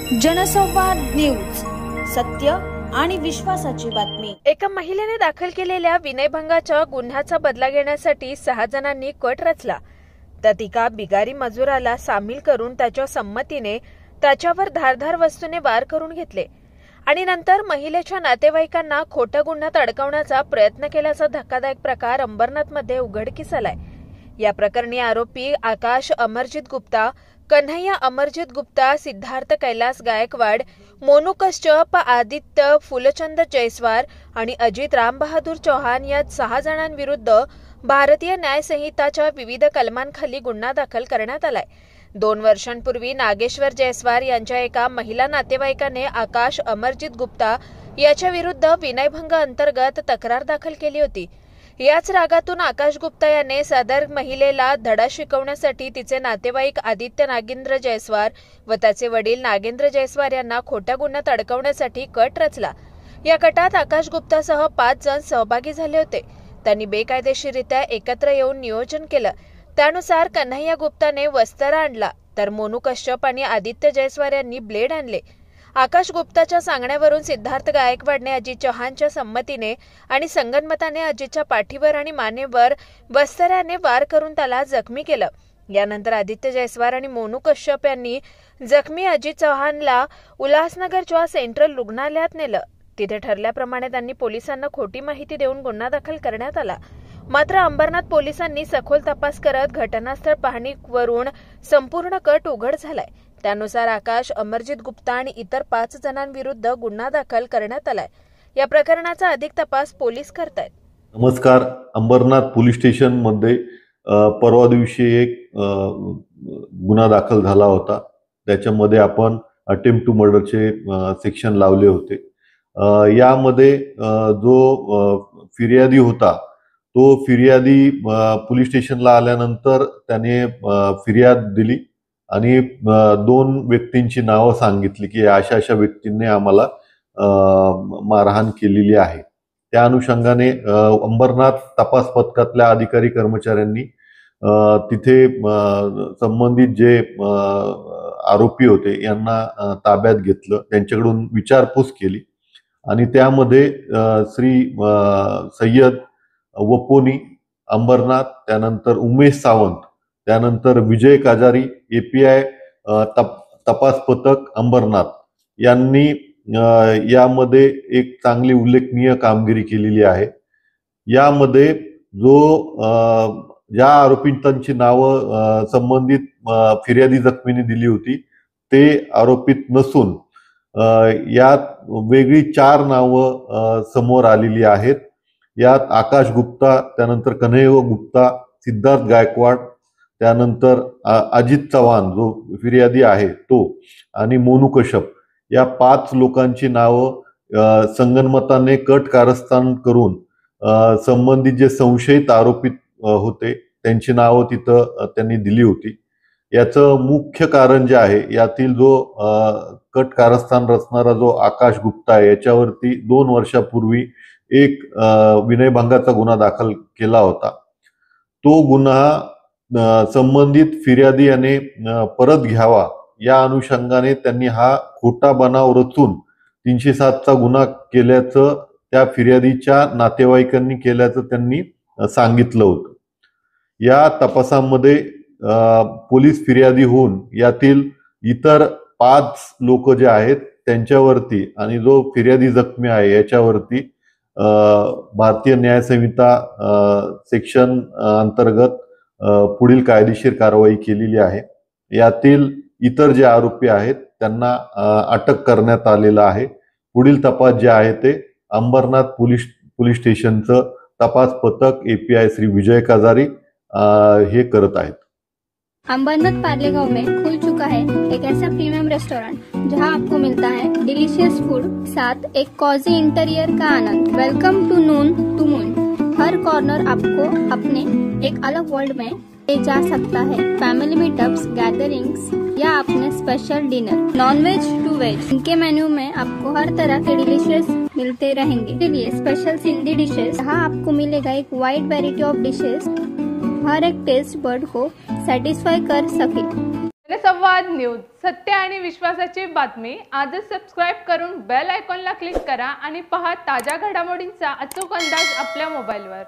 जनसंवाद न्यूज, सत्य आणि विश्वासाची बातमी। एका महिलेने दाखल केलेल्या विनयभंगाच्या गुन्ह्याचा बदला घेण्यासाठी 6 जणांनी कट रचला। त्यात एका बिगारी मजुराला सामील करून त्याच्या संमतीने त्याच्यावर धारदार वस्तूने वार करून घेतले आणि नंतर महिलेच्या नातेवाईकांना खोटा गुन्ह्यात अडकवण्याचा प्रयत्न केल्याचा धक्कादायक प्रकार अंबरनाथमध्ये उघडकीस आलाय। या प्रकरणी आरोपी आकाश अमरजीत गुप्ता, कन्हैया अमरजीत गुप्ता, सिद्धार्थ कैलास गायकवाड, मोनू कश्यप, आदित्य फुलचंद जयस्वार आणि अजित रामबहादूर चौहान या 6 जणांविरुद्ध भारतीय न्याय संहिताच्या विविध कलमांखाली गुन्हा दाखल करण्यात आलाय। 2 वर्षांपूर्वी नागेश्वर जयस्वार यांच्या एका महिला नातेवाईकाने आकाश अमरजीत गुप्ता याच्या विरुद्ध विनयभंग अंतर्गत तक्रार दाखल केली होती। याच रागातून आकाश गुप्ता याने सदर महिलेला धडा शिकवण्यासाठी तिचे नातेवाईक आदित्य नागेंद्र जयस्वार व त्याचे वडील नागेंद्र जयस्वार यांना खोट्या गुन्ह्यात अडकवण्यासाठी कट रचला। या कटात आकाश गुप्तासह 5 जण सहभागी झाले होते। त्यांनी बेकायदेशीररित्या एकत्र येऊन नियोजन केलं। त्यानुसार कन्हैया गुप्ताने वस्तारा आणला, तर मोनू कश्यप आणि आदित्य जयस्वार यांनी ब्लेड आणले। आकाश गुप्ताच्या सांगण्यावरून सिद्धार्थ गायकवाडने अजित चौहानच्या संमतीने आणि संगनमताने अजितच्या पाठीवर आणि मानेवर वस्ताऱ्याने वार करून त्याला जखमी केलं। यानंतर आदित्य जयस्वार आणि मोनू कश्यप यांनी जखमी अजित चौहानला उल्हासनगरच्या सेंट्रल रुग्णालयात नेलं। तिथे ठरल्याप्रमाणे त्यांनी पोलिसांना खोटी माहिती देऊन गुन्हा दाखल करण्यात आला। मात्र अंबरनाथ पोलिसांनी सखोल तपास करत घटनास्थळ पाहणी करून संपूर्ण कट उघड झालाय। त्यानुसार आकाश अमरजीत गुप्ता आणि इतर 5 जणांविरुद्ध गुन्हा दाखल करण्यात आलाय। या प्रकरणाचा अधिक तपास पोलीस करतायत। नमस्कार। अंबरनाथ पोलीस स्टेशन मध्ये परवा दिवशी एक गुन्हा दाखल झाला होता। त्याच्यामध्ये आपण अटेम्प्ट टू मर्डरचे सेक्शन लावले होते। यामध्ये जो फिर्यादी होता तो फिर्यादी पोलीस स्टेशनला आल्यानंतर त्याने फिर्याद दिली आणि 2 व्यक्तींची नावं सांगितली की अशा अशा व्यक्तींनी आम्हाला मारहाण केलेली आहे। त्या अनुषंगाने अंबरनाथ तपास पथकातल्या अधिकारी कर्मचाऱ्यांनी तिथे संबंधित जे आरोपी होते यांना ताब्यात घेतलं, त्यांच्याकडून विचारपूस केली आणि त्यामध्ये श्री सय्यद वपोनी अंबरनाथ, त्यानंतर उमेश सावंत, त्यानंतर विजय काजारी, API तपास पथक अंबरनाथ यांनी यामध्ये एक चांगली उल्लेखनीय कामगिरी केलेली आहे। यामध्ये ज्या आरोपींची नावं संबंधित फिर्यादी जखमीने दिली होती ते आरोपित नसून यात वेगळी 4 नावं समोर आलेली आहेत। यात आकाश गुप्ता, त्यानंतर कन्हैया गुप्ता, सिद्धार्थ गायकवाड, त्यानंतर अजित चौहान जो फिर्यादी आहे तो आणि मोनू कश्यप या 5 लोकांची नावं संगनमताने कट कारस्थान करून संबंधित जे संशयित आरोपित होते त्यांची नावं तिथं त्यांनी दिली होती। याचं मुख्य कारण जे आहे, यातील जो कट कारस्थान रचणारा जो आकाश गुप्ता आहे याच्यावरती 2 वर्षापूर्वी एक विनयभंगाचा गुन्हा दाखल केला होता। तो गुन्हा संबंधित फिर्यादी याने परत घ्यावा या अनुषंगाने त्यांनी हा खोटा बनाव रचून 307चा गुन्हा केल्याचं त्या फिर्यादीच्या नातेवाईकांनी केल्याचं त्यांनी सांगितलं होतं। या तपासामध्ये पोलीस फिर्यादी होऊन यातील इतर 5 लोक जे आहेत त्यांच्यावरती आणि जो फिर्यादी जखमी आहे याच्यावरती भारतीय न्याय संहिता सेक्शन अंतर्गत पुढील कायदेशीर कारवाई केलेली आहे। यातील इतर जे आरोपी आहेत त्यांना अटक करण्यात आलेला आहे। पुढील तपास जे आहे ते अंबरनाथ पोलीस स्टेशनचं तपास पथक API श्री विजय काजारी हे करत आहेत। अंबरनाथ पार्लेगांव में खुल चुका है एक ऐसा प्रीमियम रेस्टोरेंट जहां आपको मिलता है डिलीशियस फूड, साथ एक कॉजी इंटीरियर का आनंद। Welcome to noon to moon. हर कॉर्नर आपको अपने एक अलग वर्ल्ड में ले जा सकता है। फैमिली मीटअप्स, गैदरिंग्स या अपने special dinner, non veg to veg. इनके मेन्यू में आपको हर तरह के डिलीशियस मिलते रहेंगे। इसलिए स्पेशल सिंधी डिशेस, जहाँ आपको मिलेगा एक वाइड वेराइटी ऑफ डिशेस, हर एक टेस्ट बर्ड को सेटिस्फाई कर सके। जनसंवाद न्यूज, सत्य आणि विश्वासाची बातमी. आजच सबस्क्राइब करून बेल आयकॉनला क्लिक करा आणि पहा ताज्या घडामोडींचा अचूक अंदाज आपल्या मोबाईलवर.